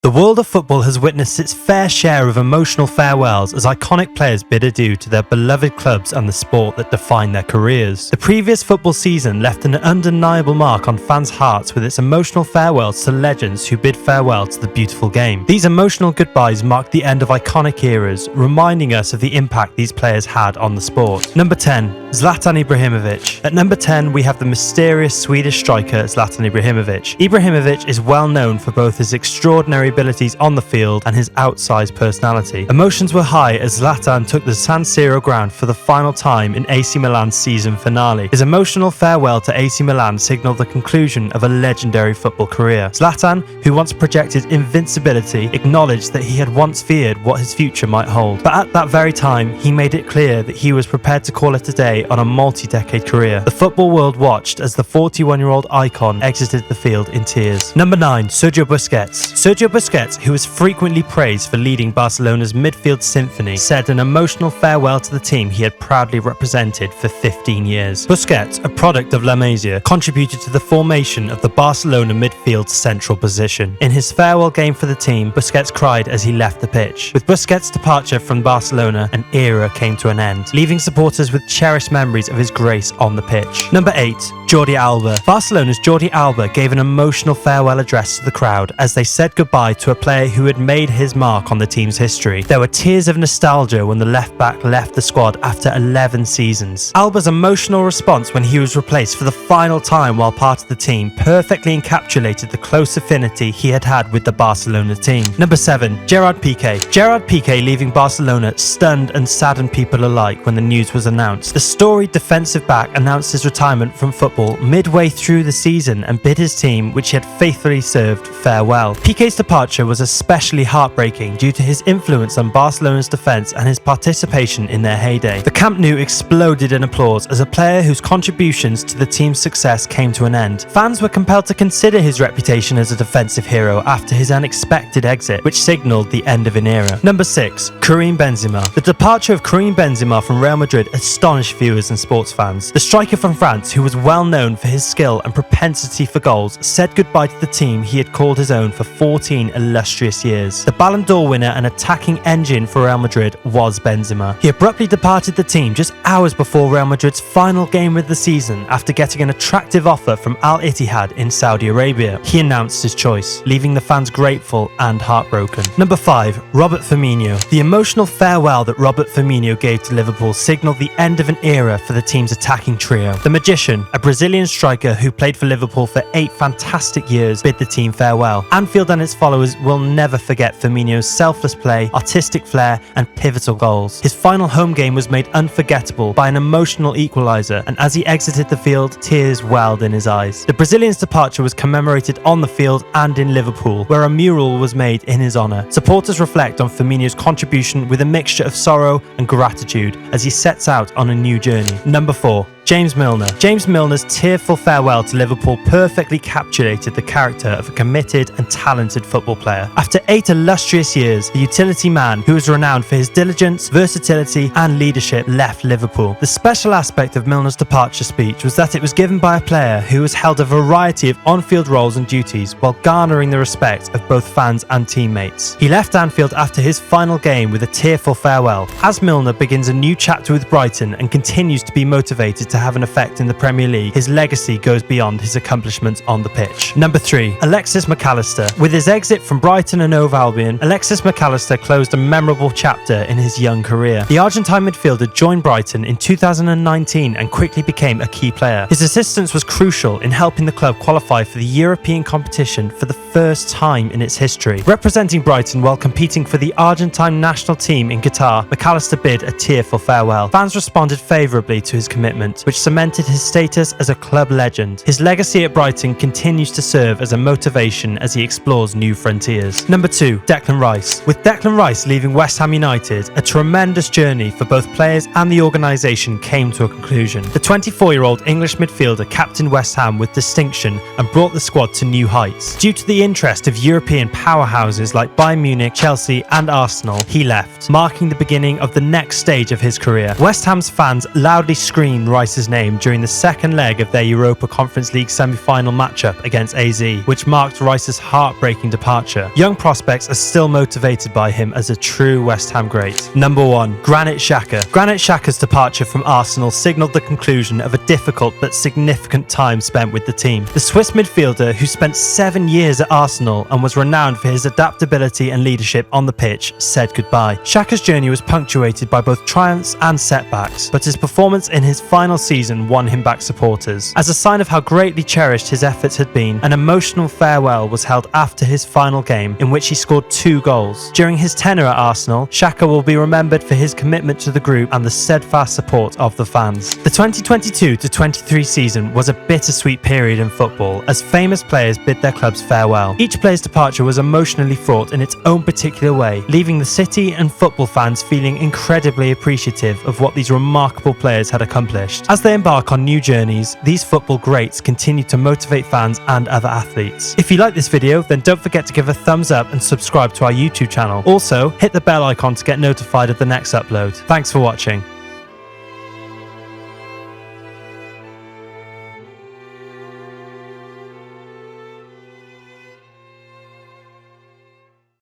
The world of football has witnessed its fair share of emotional farewells as iconic players bid adieu to their beloved clubs and the sport that defined their careers. The previous football season left an undeniable mark on fans' hearts with its emotional farewells to legends who bid farewell to the beautiful game. These emotional goodbyes marked the end of iconic eras, reminding us of the impact these players had on the sport. Number 10. Zlatan Ibrahimovic. At number 10, we have the mysterious Swedish striker Zlatan Ibrahimovic. Ibrahimovic is well known for both his extraordinary abilities on the field and his outsized personality. Emotions were high as Zlatan took the San Siro ground for the final time in AC Milan's season finale. His emotional farewell to AC Milan signalled the conclusion of a legendary football career. Zlatan, who once projected invincibility, acknowledged that he had once feared what his future might hold. But at that very time, he made it clear that he was prepared to call it a day on a multi-decade career. The football world watched as the 41-year-old icon exited the field in tears. Number 9. Sergio Busquets. Sergio Busquets, who is frequently praised for leading Barcelona's midfield symphony, said an emotional farewell to the team he had proudly represented for 15 years. Busquets, a product of La Masia, contributed to the formation of the Barcelona midfield central position. In his farewell game for the team, Busquets cried as he left the pitch. With Busquets' departure from Barcelona, an era came to an end, leaving supporters with cherished memories of his grace on the pitch. Number 8. Jordi Alba. Barcelona's Jordi Alba gave an emotional farewell address to the crowd as they said goodbye to a player who had made his mark on the team's history. There were tears of nostalgia when the left-back left the squad after 11 seasons. Alba's emotional response when he was replaced for the final time while part of the team perfectly encapsulated the close affinity he had had with the Barcelona team. Number 7. Gerard Pique. Gerard Pique leaving Barcelona stunned and saddened people alike when the news was announced. The storied defensive back announced his retirement from football midway through the season and bid his team, which he had faithfully served, farewell. Pique's departure was especially heartbreaking due to his influence on Barcelona's defence and his participation in their heyday. The Camp Nou exploded in applause as a player whose contributions to the team's success came to an end. Fans were compelled to consider his reputation as a defensive hero after his unexpected exit, which signalled the end of an era. Number 6. Kareem Benzema. The departure of Kareem Benzema from Real Madrid astonished viewers and sports fans. The striker from France, who was well known for his skill and propensity for goals, said goodbye to the team he had called his own for 14 illustrious years. The Ballon d'Or winner and attacking engine for Real Madrid was Benzema. He abruptly departed the team just hours before Real Madrid's final game of the season after getting an attractive offer from Al Ittihad in Saudi Arabia. He announced his choice, leaving the fans grateful and heartbroken. Number 5. Robert Firmino. The emotional farewell that Robert Firmino gave to Liverpool signalled the end of an era for the team's attacking trio. The Magician, a Brazilian striker who played for Liverpool for 8 fantastic years, bid the team farewell. Anfield and its followers will never forget Firmino's selfless play, artistic flair, and pivotal goals. His final home game was made unforgettable by an emotional equaliser, and as he exited the field, tears welled in his eyes. The Brazilian's departure was commemorated on the field and in Liverpool, where a mural was made in his honour. Supporters reflect on Firmino's contribution with a mixture of sorrow and gratitude as he sets out on a new journey. Number 4. James Milner. James Milner's tearful farewell to Liverpool perfectly captivated the character of a committed and talented football player. After 8 illustrious years, the utility man, who was renowned for his diligence, versatility, and leadership, left Liverpool. The special aspect of Milner's departure speech was that it was given by a player who has held a variety of on-field roles and duties while garnering the respect of both fans and teammates. He left Anfield after his final game with a tearful farewell. As Milner begins a new chapter with Brighton and continues to be motivated to have an effect in the Premier League, his legacy goes beyond his accomplishments on the pitch. Number 3. Alexis McAllister. With his exit from Brighton and Hove Albion, Alexis McAllister closed a memorable chapter in his young career. The Argentine midfielder joined Brighton in 2019 and quickly became a key player. His assistance was crucial in helping the club qualify for the European competition for the first time in its history. Representing Brighton while competing for the Argentine national team in Qatar, McAllister bid a tearful farewell. Fans responded favourably to his commitment, which cemented his status as a club legend. His legacy at Brighton continues to serve as a motivation as he explores new frontiers. Number 2. Declan Rice. With Declan Rice leaving West Ham United, a tremendous journey for both players and the organisation came to a conclusion. The 24-year-old English midfielder captained West Ham with distinction and brought the squad to new heights. Due to the interest of European powerhouses like Bayern Munich, Chelsea and Arsenal, he left, marking the beginning of the next stage of his career. West Ham's fans loudly screamed Rice Rice's name during the second leg of their Europa Conference League semi-final matchup against AZ, which marked Rice's heartbreaking departure. Young prospects are still motivated by him as a true West Ham great. Number 1. Granit Xhaka. Granit Xhaka's departure from Arsenal signalled the conclusion of a difficult but significant time spent with the team. The Swiss midfielder, who spent 7 years at Arsenal and was renowned for his adaptability and leadership on the pitch, said goodbye. Xhaka's journey was punctuated by both triumphs and setbacks, but his performance in his final season won him back supporters. As a sign of how greatly cherished his efforts had been, an emotional farewell was held after his final game, in which he scored 2 goals. During his tenure at Arsenal, Xhaka will be remembered for his commitment to the group and the steadfast support of the fans. The 2022-23 season was a bittersweet period in football, as famous players bid their clubs farewell. Each player's departure was emotionally fraught in its own particular way, leaving the city and football fans feeling incredibly appreciative of what these remarkable players had accomplished. As they embark on new journeys, these football greats continue to motivate fans and other athletes. If you like this video, then don't forget to give a thumbs up and subscribe to our YouTube channel. Also, hit the bell icon to get notified of the next upload. Thanks for watching.